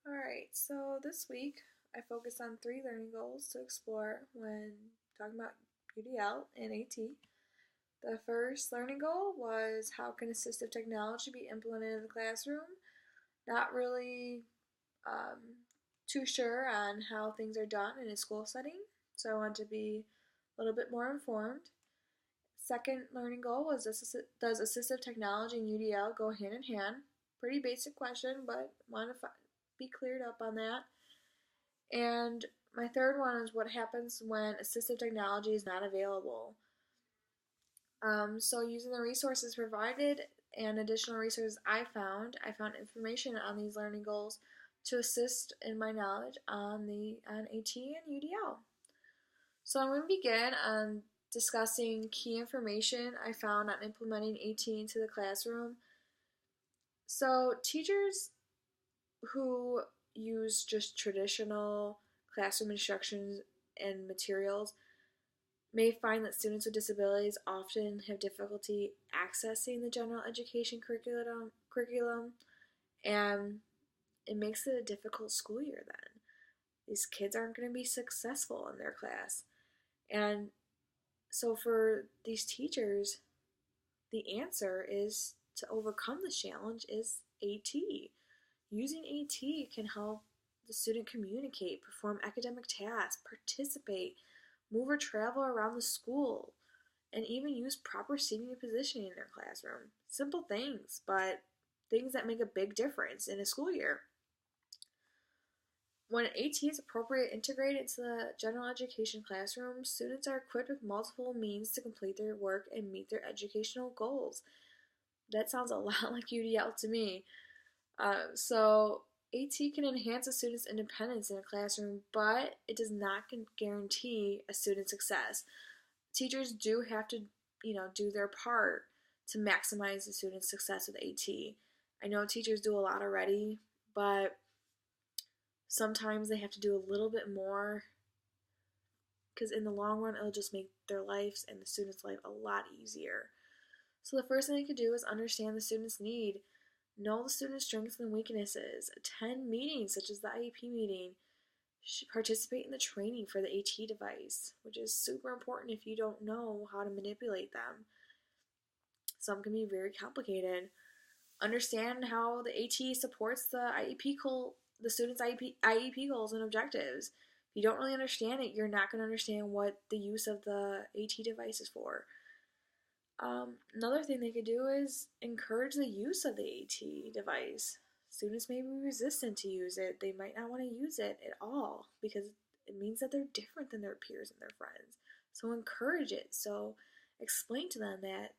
Alright, so this week I focused on three learning goals to explore when talking about UDL and AT. The first learning goal was how can assistive technology be implemented in the classroom? Not really um, too sure on how things are done in a school setting, so I want to be a little bit more informed. Second learning goal was does assistive technology and UDL go hand in hand? Pretty basic question, but want to be cleared up on that. And my third one is what happens when assistive technology is not available. So using the resources provided and additional resources I found information on these learning goals to assist in my knowledge on AT and UDL. So I'm going to begin on discussing key information I found on implementing AT into the classroom. So teachers who use just traditional classroom instructions and materials may find that students with disabilities often have difficulty accessing the general education curriculum, and it makes it a difficult school year then. These kids aren't going to be successful in their class. And so for these teachers, the answer is to overcome this challenge is AT. Using AT can help the student communicate, perform academic tasks, participate, move or travel around the school, and even use proper seating and positioning in their classroom. Simple things, but things that make a big difference in a school year. When AT is appropriately integrated into the general education classroom, students are equipped with multiple means to complete their work and meet their educational goals. That sounds a lot like UDL to me. So AT can enhance a student's independence in a classroom, but it does not guarantee a student's success. Teachers do have to, do their part to maximize the student's success with AT. I know teachers do a lot already, but sometimes they have to do a little bit more because in the long run, it'll just make their lives and the student's life a lot easier. So the first thing they could do is understand the student's need. Know the student's strengths and weaknesses. Attend meetings such as the IEP meeting. Participate in the training for the AT device, which is super important if you don't know how to manipulate them. Some can be very complicated. Understand how the AT supports the student's IEP goals and objectives. If you don't really understand it, you're not going to understand what the use of the AT device is for. Another thing they could do is encourage the use of the AT device. Students may be resistant to use it. They might not want to use it at all because it means that they're different than their peers and their friends. So encourage it. So explain to them that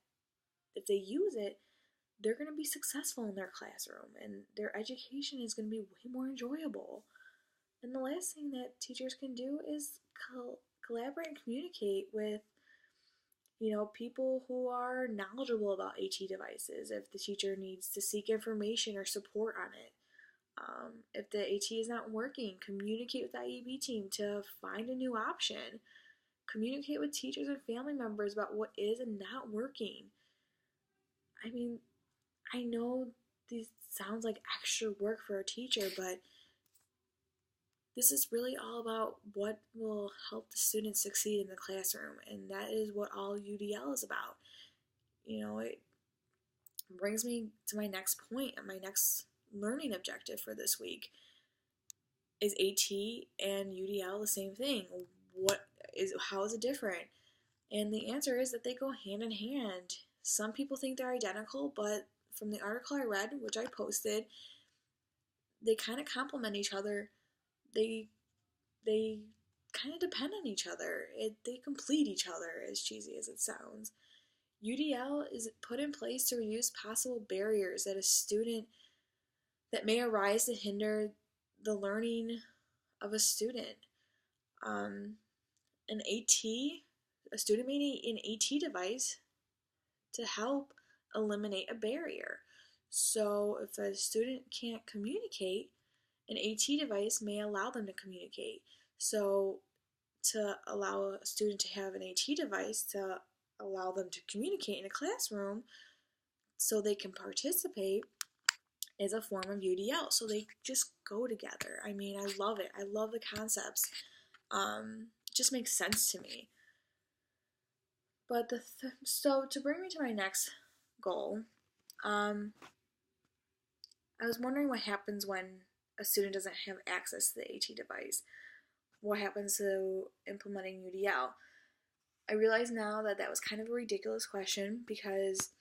if they use it, they're going to be successful in their classroom and their education is going to be way more enjoyable. And the last thing that teachers can do is collaborate and communicate with people who are knowledgeable about AT devices. If the teacher needs to seek information or support on it, if the AT is not working, communicate with the IEP team to find a new option. Communicate with teachers and family members about what is and not working. I mean, I know this sounds like extra work for a teacher, but this is really all about what will help the students succeed in the classroom, and that is what all UDL is about. It brings me to my next point and my next learning objective for this week. Is AT and UDL the same thing? How is it different? And the answer is that they go hand in hand. Some people think they're identical, but from the article I read, which I posted, they kind of complement each other. They kind of depend on each other. They complete each other, as cheesy as it sounds. UDL is put in place to reduce possible barriers that may arise to hinder the learning of a student. An a student may need an AT device to help eliminate a barrier. So if a student can't communicate, an AT device may allow them to communicate. So to allow a student to have an AT device to allow them to communicate in a classroom so they can participate, is a form of UDL. So they just go together. I mean, I love it. I love the concepts. It just makes sense to me. But so to bring me to my next goal, I was wondering what happens when a student doesn't have access to the AT device. What happens to implementing UDL? I realize now that that was kind of a ridiculous question because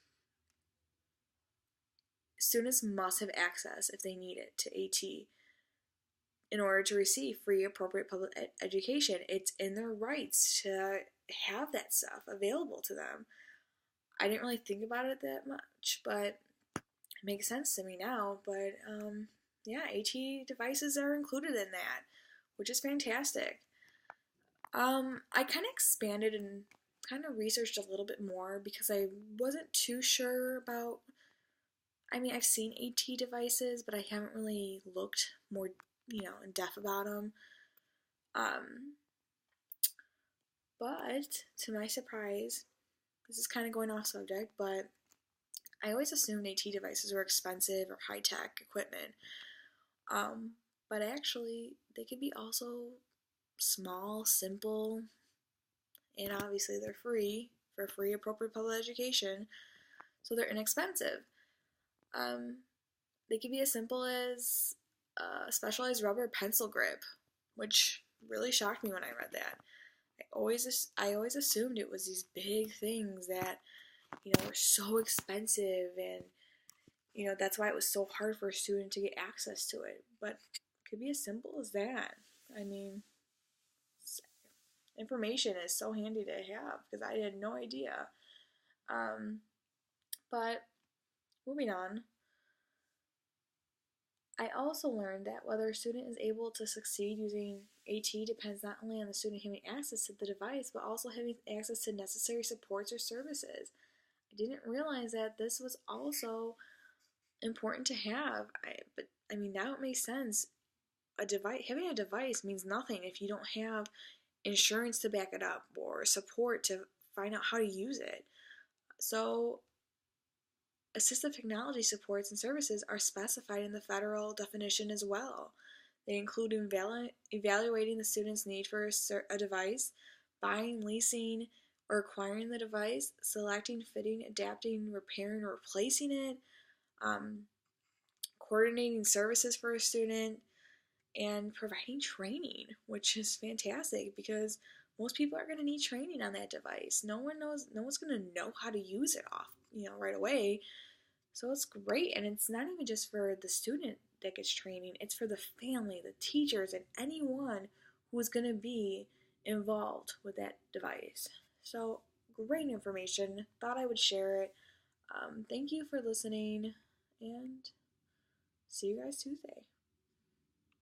students must have access, if they need it, to AT in order to receive free, appropriate public education. It's in their rights to have that stuff available to them. I didn't really think about it that much, but it makes sense to me now. But yeah, AT devices are included in that, which is fantastic. I kind of expanded and kind of researched a little bit more because I wasn't too sure about. I mean, I've seen AT devices, but I haven't really looked more, in depth about them. But to my surprise, this is kind of going off subject, but I always assumed AT devices were expensive or high tech equipment. But actually, they could be also small, simple, and obviously they're free for free, appropriate public education, so they're inexpensive. They could be as simple as a specialized rubber pencil grip, which really shocked me when I read that. I always assumed it was these big things that were so expensive, and that's why it was so hard for a student to get access to it. But it could be as simple as that. I mean, information is so handy to have because I had no idea. But moving on, I also learned that whether a student is able to succeed using AT depends not only on the student having access to the device, but also having access to necessary supports or services. I didn't realize that this was also important to have. But I mean, now it makes sense. Having a device means nothing if you don't have insurance to back it up or support to find out how to use it. So assistive technology supports and services are specified in the federal definition as well. They include evaluating the student's need for a device, buying, leasing, or acquiring the device, selecting, fitting, adapting, repairing, or replacing it, coordinating services for a student, and providing training, which is fantastic because most people are going to need training on that device. No one's going to know how to use it right away. So it's great, and it's not even just for the student that gets training, it's for the family, the teachers, and anyone who is going to be involved with that device. So great information. Thought I would share it. Thank you for listening, and see you guys Tuesday.